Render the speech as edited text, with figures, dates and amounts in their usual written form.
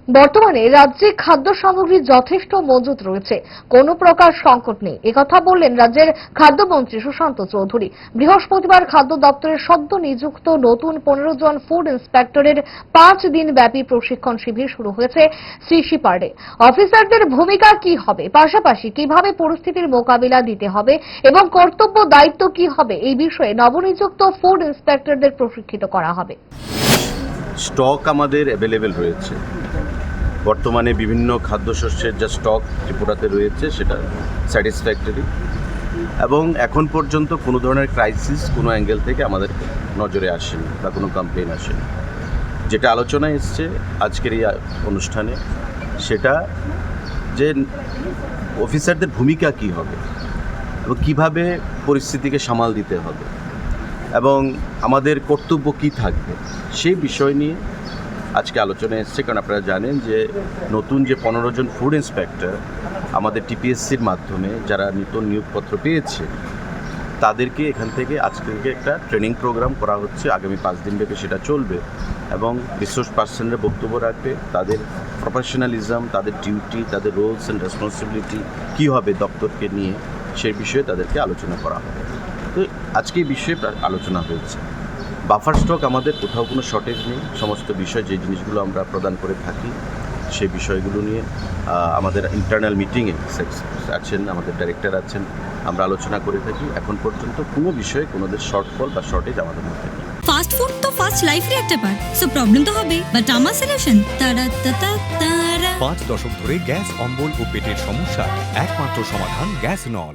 বর্তমানে রাজ্যে খাদ্য সামগ্রীর যথেষ্ট মজুত রয়েছে, কোনো প্রকার সংকট নেই, একথা বললেন রাজ্যের খাদ্যমন্ত্রী সুশান্ত চৌধুরী। বৃহস্পতিবার খাদ্য দপ্তরের সদ্য নিযুক্ত নতুন 15 জন ফুড ইন্সপেক্টরের 5 দিন ব্যাপী প্রশিক্ষণ শিবির শুরু হয়েছে শ্রীশিপাড়ে। অফিসারদের ভূমিকা কি হবে, পাশাপাশি কিভাবে পরিস্থিতির মোকাবিলা দিতে হবে এবং কর্তব্য দায়িত্ব কি হবে, এই বিষয়ে নবনিযুক্ত ফুড ইন্সপেক্টরদের প্রশিক্ষিত করা হবে। স্টক আমাদের অ্যাভেলেবেল রয়েছে। বর্তমানে বিভিন্ন খাদ্যশস্যের যা স্টক ত্রিপুরাতে রয়েছে সেটা স্যাটিসফ্যাক্টরি, এবং এখন পর্যন্ত কোনো ধরনের ক্রাইসিস কোনো অ্যাঙ্গেল থেকে আমাদের নজরে আসেনি বা কোনো কমপ্লেন আসেনি। যেটা আলোচনায় এসছে আজকের এই অনুষ্ঠানে, সেটা যে অফিসারদের ভূমিকা কী হবে এবং কীভাবে পরিস্থিতিকে সামাল দিতে হবে এবং আমাদের কর্তব্য কী থাকবে, সেই বিষয় নিয়ে আজকে আলোচনা এসছে। কারণ আপনারা জানেন যে নতুন যে 15 জন ফুড ইন্সপেক্টর আমাদের টিপিএসসির মাধ্যমে যারা নতুন নিয়োগপত্র পেয়েছে, তাদেরকে এখান থেকে আজকে থেকে একটা ট্রেনিং প্রোগ্রাম করা হচ্ছে। আগামী 5 দিন ব্যাপী সেটা চলবে এবং রিসোর্স পার্সনরা বক্তব্য রাখবে। তাদের প্রফেশনালিজম, তাদের ডিউটি, তাদের রোলস অ্যান্ড রেসপন্সিবিলিটি কী হবে দপ্তরকে নিয়ে, সেই বিষয়ে তাদেরকে আলোচনা করা হবে। তো আজকে এই বিষয়ে আলোচনা হয়েছে। বাফার স্টক আমাদের কোথাও কোনো শর্টেজ নেই। সমস্ত বিষয় যে জিনিসগুলো আমরা প্রদান করে থাকি সেই বিষয়গুলো নিয়ে আমাদের ইন্টারনাল মিটিংয়ে আছেন, আমাদের ডাইরেক্টর আছেন, আমরা আলোচনা করে থাকি। এখন পর্যন্ত কোনো বিষয়ে কোনোদের শর্টফল বা শর্টেজ আমাদের মধ্যে নেই। ফাস্ট ফুড তো ফাস্ট লাইফের একটা পার্ট, সো প্রবলেম তো হবে, বাট আমার সলিউশন তারা 5 দশক ধরে গ্যাস, অম্বল ও পেটের সমস্যা একমাত্র সমাধান গ্যাস নল।